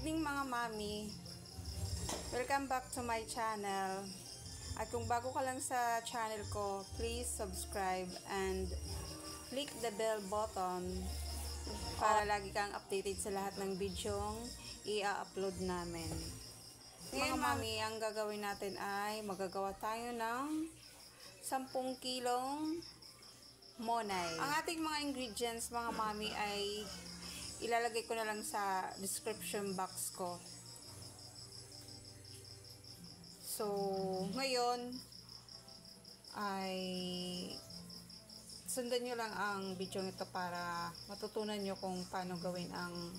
evening mga mami, welcome back to my channel. At kung bago ka lang sa channel ko, please subscribe and click the bell button para lagi kang updated sa lahat ng videong i-upload namin. Ngayon mga mami, ang gagawin natin ay magagawa tayo ng 10 kilong monay. Ang ating mga ingredients mga mami ay ilalagay ko na lang sa description box ko. So, ngayon ay sundan nyo lang ang video nito para matutunan nyo kung paano gawin ang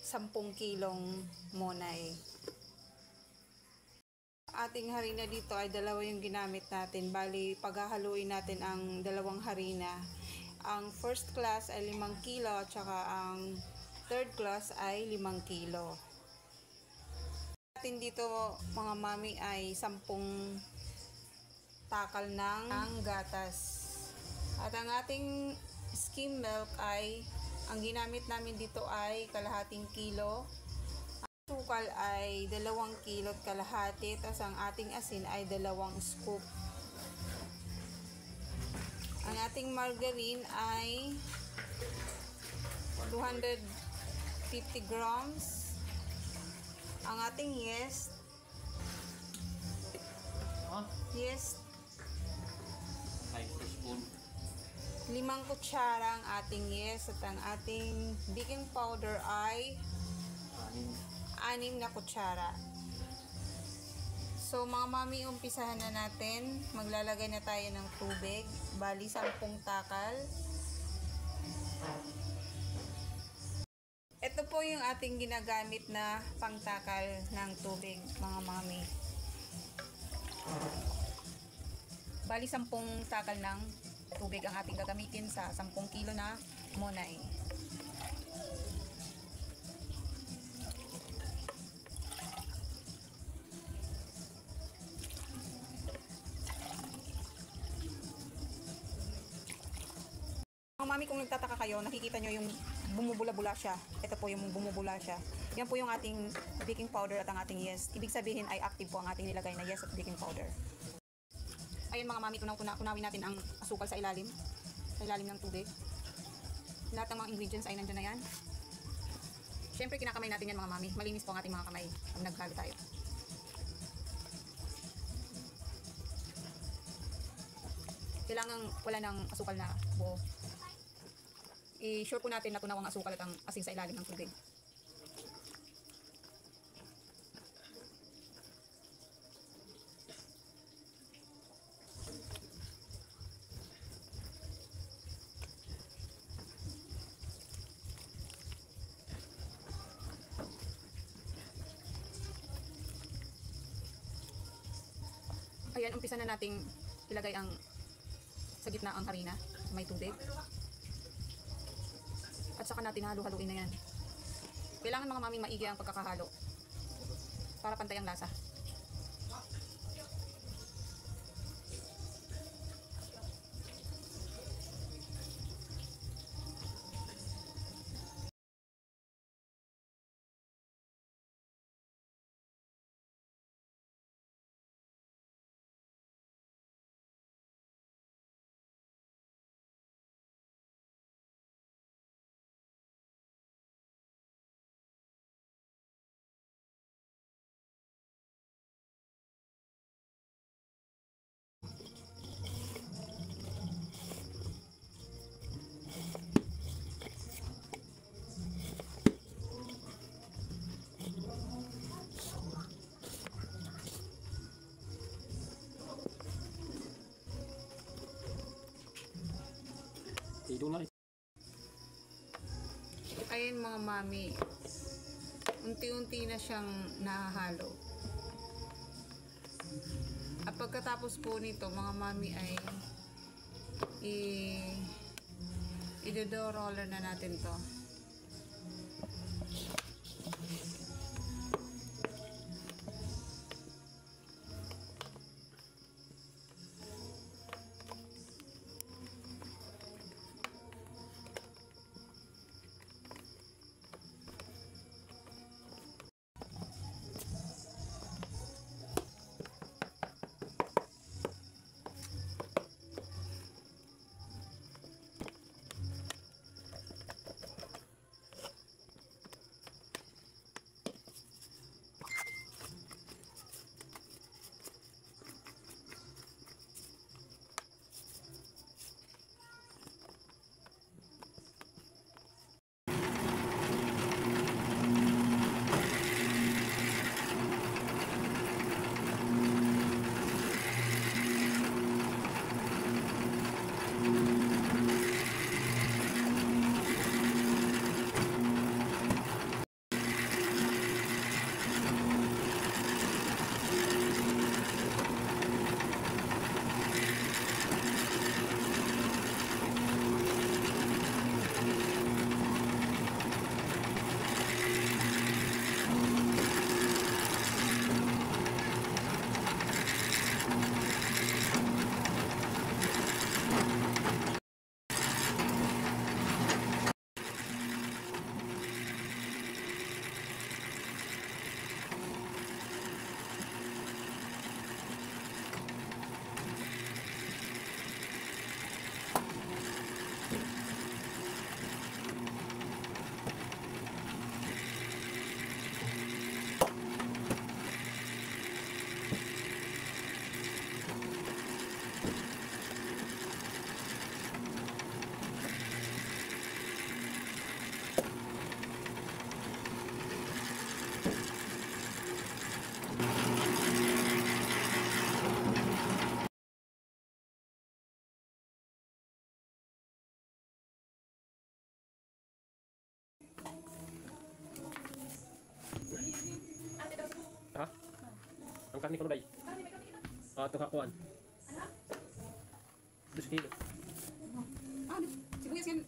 10 kilong monay. Ating harina dito ay dalawa yung ginamit natin. Bali, paghahaluin natin ang dalawang harina. Ang first class ay 5 kilo at saka ang third class ay 5 kilo. Atin dito mga mami ay 10 takal ng gatas. At ang ating skim milk ay, ang ginamit namin dito ay kalahating kilo. Ang sukal ay 2 kilo at kalahati. Tapos ang ating asin ay 2 scoop. Ang ating margarine ay 250 grams. Ang ating yeast, 5 teaspoon. 5 kutsara ang ating yeast. At ang ating baking powder ay 6 na kutsara. So mga mami, umpisahan na natin. Maglalagay na tayo ng tubig. Bali 10 takal. Ito po yung ating ginagamit na pangtakal ng tubig mga mami. Bali 10 takal ng tubig ang ating gagamitin sa 10 kilo na monay. Mga mami, kung nagtataka kayo, nakikita nyo yung bumubula-bula siya. Ito po yung bumubula siya. Yan po yung ating baking powder at ang ating yeast. Ibig sabihin ay active po ang ating nilagay na yeast at baking powder. Ayun mga mami, tunawin natin ang asukal sa ilalim. Sa ilalim ng tubig. Lahat ng mga ingredients ay nandyan na yan. Siyempre kinakamay natin yan mga mami. Malinis po ang ating mga kamay pag naghalo tayo. Kailangan wala ng asukal na buo. I-sure po natin na tunaw ang asukal at ang asin sa ilalim ng tubig. Ayan, umpisa na nating ilagay ang sa gitna ang harina, may tubig. At saka natin halo-haluin na yan. Kailangan mga mami maigi ang pagkakahalo para pantay ang lasa. Ayan mga mami, unti-unti na siyang nahahalo. At pagkatapos po nito mga mami ay i-dough roller na natin to. karni ko day. Ito kakuan. 2 kilo. Sibuyas yan.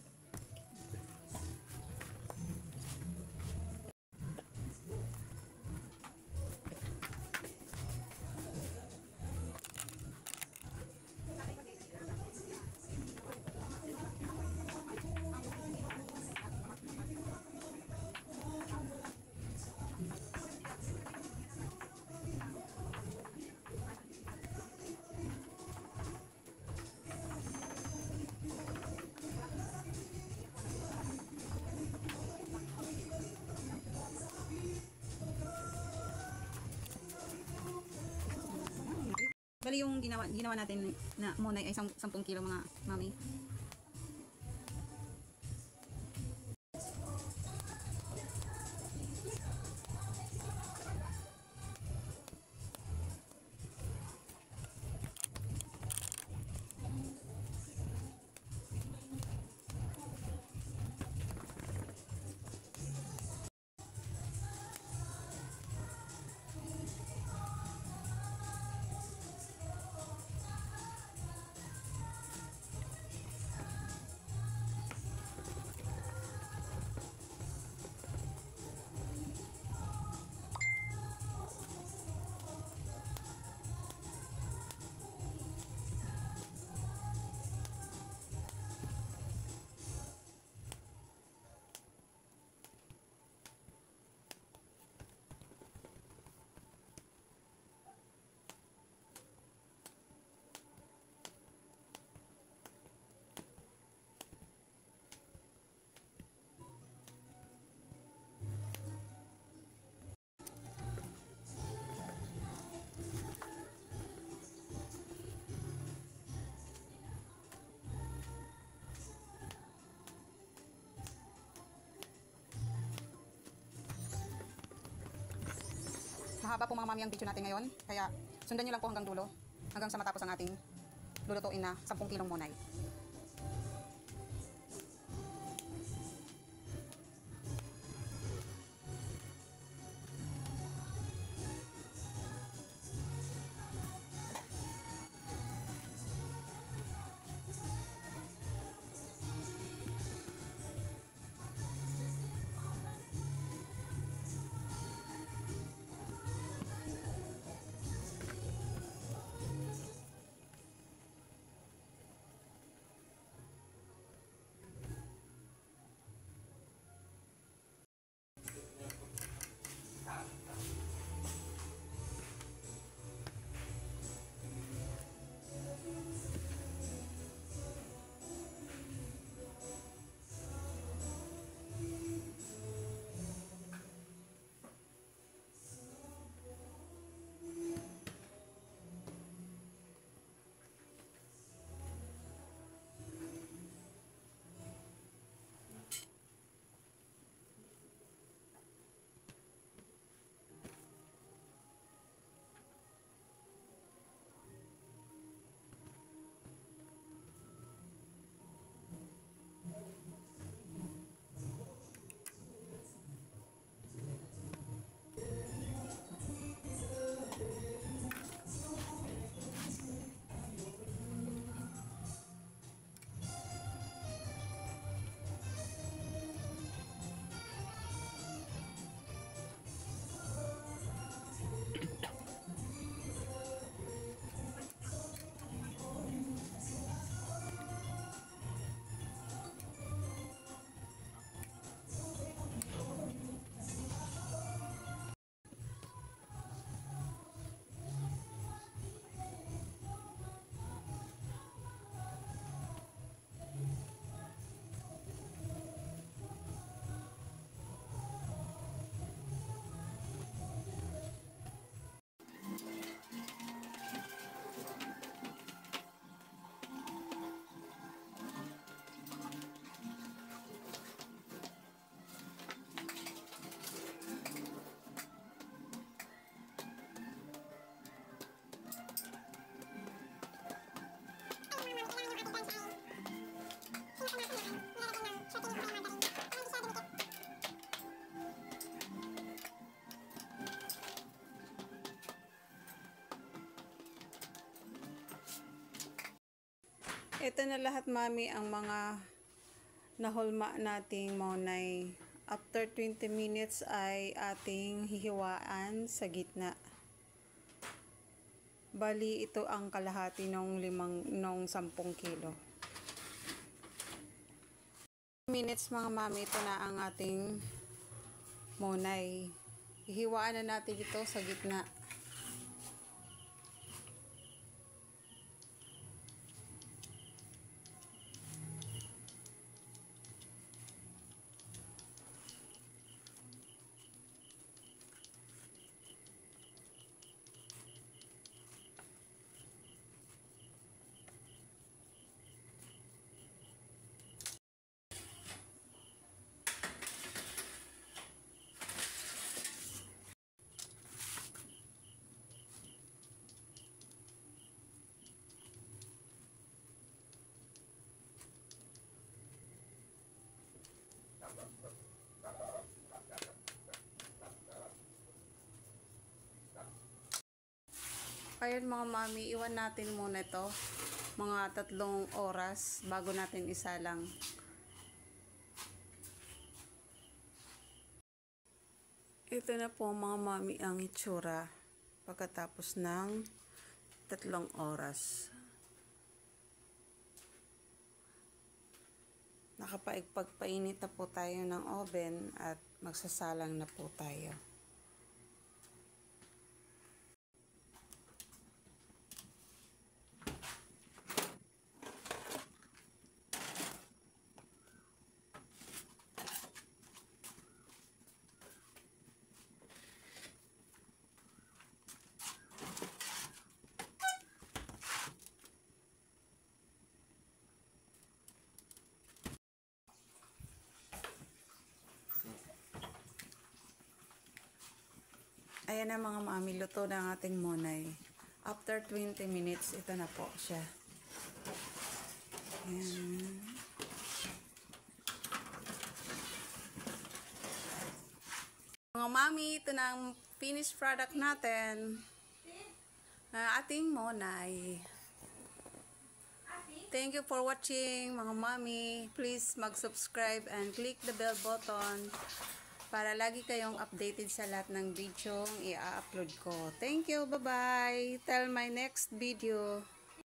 Bali yung ginawa natin na muna ay 10 kilo mga mami. Mahaba po mga mami ang video natin ngayon, kaya sundan nyo lang po hanggang dulo, hanggang sa matapos ang ating lulutuin na 10 kilong monay. Ito na lahat, mami, ang mga nahulma nating monay. After 20 minutes ay ating hihiwaan sa gitna. Bali, ito ang kalahati nung 10 kilo. Minutes, mga mami, ito na ang ating monay. Hihiwaan na natin ito sa gitna. Ayun, mga mami, iwan natin muna ito mga 3 oras bago natin isalang. Ito na po, mga mami, ang itsura pagkatapos ng 3 oras. Nakapagpainit na po tayo ng oven at magsasalang na po tayo. Ayan na, mga mami, luto na ang ating monay. After 20 minutes, ito na po siya. Ayan. Mga mami, ito na ang finished product natin. Ating monay. Thank you for watching, mga mami. Please mag-subscribe and click the bell button para lagi kayong updated sa lahat ng video i-upload ko. Thank you, bye-bye. Till my next video.